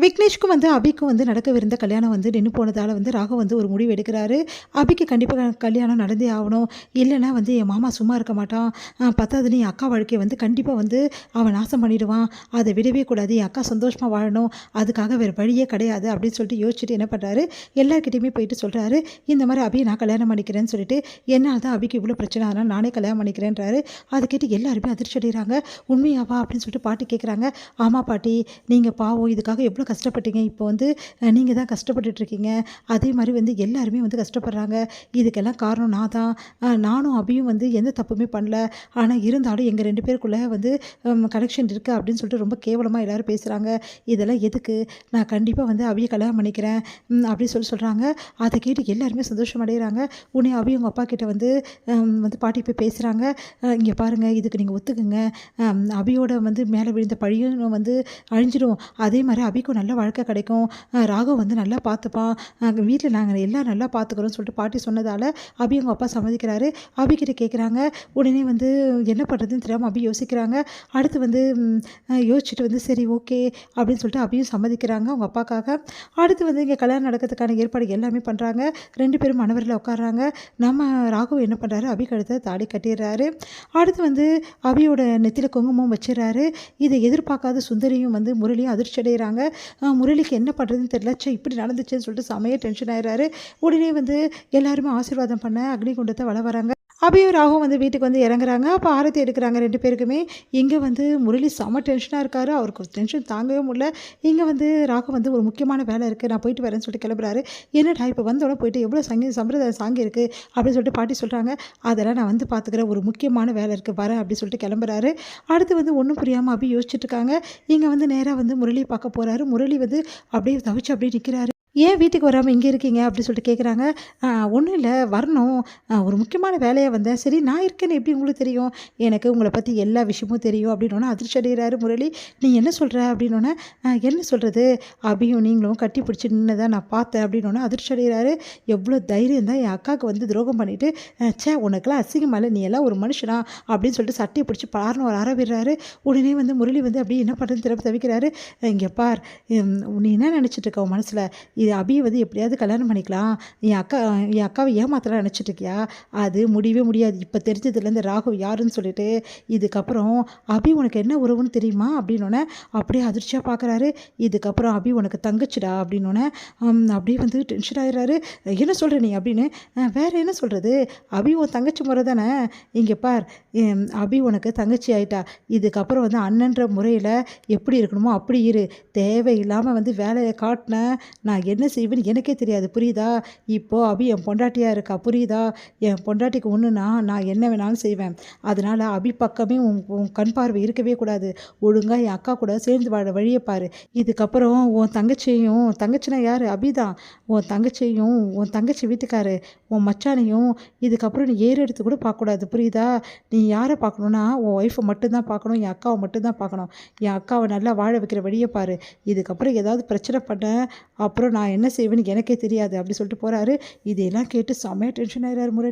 விக்னேஷ்க்கும் அபிக்கும் நடக்கவிருந்த கல்யாணம் நின்று போனதால் ராகவ் ஒரு முடிவு எடுக்கிறாரு. அபிக்கு கண்டிப்பாக கல்யாணம் நடந்தே ஆகணும். இல்லைன்னா என் மாமா சும்மா இருக்க மாட்டான். பத்தாதுன்னு என் அக்கா வாழ்க்கையை கண்டிப்பாக அவன் நாசம் பண்ணிடுவான். அதை விடவே கூடாது. என் அக்கா சந்தோஷமாக வாழணும். அதுக்காக வேறு வழியே கிடையாது அப்படின்னு சொல்லிட்டு யோசிச்சுட்டு என்ன பண்ணுறாரு, எல்லாருக்கிட்டையுமே போயிட்டு சொல்கிறாரு, இந்த மாதிரி அபியை நான் கல்யாணம் பண்ணிக்கிறேன்னு சொல்லிட்டு, என்னால் தான் அபிக்கு இவ்வளோ பிரச்சனை, அதனால் நானே கல்யாணம் பண்ணிக்கிறேன்றாரு. அதை கேட்டு எல்லாருமே அதிர்ச்சி அடைகிறாங்க. உண்மையாவா அப்படின்னு சொல்லிட்டு பாட்டி கேட்குறாங்க. ஆமாம் பாட்டி, நீங்கள் பாவம் இதுக்காக எவ்வளோ கஷ்டப்பட்டீங்க. இப்போ நீங்கள் தான் கஷ்டப்பட்டுட்ருக்கீங்க. அதே மாதிரி எல்லாருமே கஷ்டப்படுறாங்க. இதுக்கெல்லாம் காரணம் நான் தான். நானும் அபியும் எந்த தப்புமே பண்ணல. ஆனால் இருந்தாலும் எங்கள் 2 பேருக்குள்ளே கனெக்ஷன் இருக்குது அப்படின்னு சொல்லிட்டு ரொம்ப கேவலமாக எல்லோரும் பேசுகிறாங்க. இதெல்லாம் எதுக்கு? நான் கண்டிப்பாக அபியை கல்யாணம் பண்ணிக்கிறேன் அப்படின்னு சொல்கிறாங்க. அதை கேட்டு எல்லாருமே சந்தோஷம் அடைகிறாங்க. உடனே அபி உங்கள் அப்பா கிட்ட பாட்டி போய் பேசுகிறாங்க. இங்கே பாருங்கள், இதுக்கு நீங்கள் ஒத்துக்குங்க. அபியோட மேலே விழுந்த பழியும் அழிஞ்சிடும். அதே மாதிரி அபிக்கும் நல்ல வாழ்க்கை கிடைக்கும். ராகவ் நல்லா பார்த்துப்பான். வீட்டில் நாங்கள் எல்லாம் நல்லா பார்த்துக்கிறோம்னு சொல்லிட்டு பாட்டி சொன்னதால் அபி அவங்க அப்பா சம்மதிக்கிறாரு. அபிக்கிட்ட கேட்குறாங்க. உடனே என்ன பண்ணுறதுன்னு தெரியாமல் அபி யோசிக்கிறாங்க. அடுத்து யோசிச்சுட்டு சரி ஓகே அப்படின்னு சொல்லிட்டு அபியும் சம்மதிக்கிறாங்க அவங்க அப்பாக்காக. அடுத்து இங்கே கல்யாணம் நடக்கிறதுக்கான ஏற்பாடு எல்லாமே பண்ணுறாங்க. 2 பேரும் மணவரையில் உட்காடுறாங்க. நம்ம ராகவ் என்ன பண்ணுறாரு, அபி கழுத்தை தாடி கட்டிடுறாரு. அடுத்து அபியோட நெத்தியில் குங்குமம் வச்சிடறாரு. இதை எதிர்பார்க்காத சுந்தரியும் முரளியும் அதிர்ச்சி அடைகிறாங்க. முரளிக்கு என்ன பண்ணுறதுன்னு தெரியல. இப்படி நடந்துச்சுன்னு சொல்லிட்டு செமையாக டென்ஷன் ஆகிடுறாரு. உடனே எல்லாருமே ஆசீர்வாதம் பண்ண அக்னிகுண்டத்தை வள வராங்க. அபியும் ராகும் வீட்டுக்கு இறங்குறாங்க. அப்போ ஆரத்தி எடுக்கிறாங்க 2 பேருக்குமே. இங்கே முரளி செம டென்ஷனாக இருக்கார். அவருக்கு டென்ஷன் தாங்கவே முடியல. இங்கே ராகு ஒரு முக்கியமான வேலை இருக்குது, நான் போயிட்டு வரேன்னு சொல்லிட்டு கிளம்புறாரு. என்னடா இப்போ வந்தோடனே போயிட்டு எவ்வளோ சம்பிரதாய சாங்கி இருக்குது அப்படின்னு சொல்லிட்டு பாட்டி சொல்கிறாங்க. அதெல்லாம் நான் பார்த்துக்கிறேன், ஒரு முக்கியமான வேலை இருக்குது, வரேன் அப்படின்னு சொல்லிட்டு கிளம்புறாரு. அடுத்து ஒன்றும் புரியாமல் அபி யோசிச்சுட்டு இருக்காங்க. இங்கே நேராக முரளியை பார்க்க போகிறாரு. முரளி அப்படியே தவிச்சு அப்படியே நிற்கிறாரு. ஏன் வீட்டுக்கு வராமல் இங்கே இருக்கீங்க அப்படின்னு சொல்லிட்டு கேட்குறாங்க. ஒன்றும் இல்லை, வரணும், ஒரு முக்கியமான வேலையாக வந்தேன். சரி, நான் இருக்கேன்னு எப்படி உங்களுக்கு தெரியும்? எனக்கு உங்களை பற்றி எல்லா விஷயமும் தெரியும் அப்படின்னோன்னே அதிர்ச்சி அடைகிறாரு முரளி. நீ என்ன சொல்கிற அப்படின்னோன்னே, என்ன சொல்கிறது, அபியும் நீங்களும் கட்டி பிடிச்சி நின்னதை நான் பார்த்தேன் அப்படின்னோன்னே அதிர்ச்சி அடைகிறாரு. எவ்வளோ தைரியம் தான் என் அக்காவுக்கு துரோகம் பண்ணிவிட்டு, உனக்கெல்லாம் அசிங்கமால, நீ எல்லாம் ஒரு மனுஷனா அப்படின்னு சொல்லிட்டு சட்டையை பிடிச்சி பாருன்னு ஒரு விடுறாரு. உடனே முரளி அப்படியே என்ன பண்ணுறதுன்னு திரும்ப தவிக்கிறாரு. இங்கே பார், நீ என்ன நினச்சிட்டு இருக்க உன் மனசில், இது அபியை எப்படியாவது கல்யாணம் பண்ணிக்கலாம், என் அக்காவை ஏமாத்தலாம் நினச்சிட்ருக்கியா? அது முடியவே முடியாது. இப்போ தெரிஞ்சதுலேருந்து ராகவ் யாருன்னு சொல்லிட்டு, இதுக்கப்புறம் அபி உனக்கு என்ன உறவுன்னு தெரியுமா அப்படின்னோடனே அப்படியே அதிர்ச்சியாக பார்க்குறாரு. இதுக்கப்புறம் அபி உனக்கு தங்கச்சிடா அப்படின்னோடனே அப்படியே டென்ஷன் ஆகிடுறாரு. என்ன சொல்கிற நீ அப்படின்னு. வேறு என்ன சொல்கிறது, அபி உன் தங்கச்சி முறை தானே. இங்கே பார், அபி உனக்கு தங்கச்சி ஆகிட்டா. இதுக்கப்புறம் அண்ணன்ற முறையில் எப்படி இருக்கணுமோ அப்படி இரு. தேவையில்லாமல் வேலையை காட்டினேன், நான் என்ன செய்வேன்னு எனக்கே தெரியாது, புரியுதா? இப்போது அபி என் பொண்டாட்டியாக இருக்கா, புரியுதா? என் பொண்டாட்டிக்கு ஒன்றுனா நான் என்ன வேணாலும் செய்வேன். அதனால் அபி பக்கமே உன் கண் பார்வை இருக்கவே கூடாது. ஒழுங்காக என் அக்கா கூட சேர்ந்து வாழ வழியை பாரு. இதுக்கப்புறம் உன் தங்கச்சினா யார்? அபி தான். உன் தங்கச்சி வீட்டுக்காரு, உன் மச்சானையும் இதுக்கப்புறம் நீ எடுத்து கூட பார்க்கக்கூடாது, புரியுதா? நீ யாரை பார்க்கணுன்னா உன் ஒய்ஃபை மட்டும்தான் பார்க்கணும், என் அக்காவை மட்டும்தான் பார்க்கணும். என் அக்காவை நல்லா வாழ வைக்கிற வழியை பாரு. இதுக்கப்புறம் ஏதாவது பிரச்சனை பண்ண அப்புறம் நான் என்ன செய்வேன்னு எனக்கே தெரியாது அப்படி சொல்லிட்டு போகிறாரு. இதையெல்லாம் கேட்டு செம்மையாக டென்ஷன் ஆகிறாரு முரளி.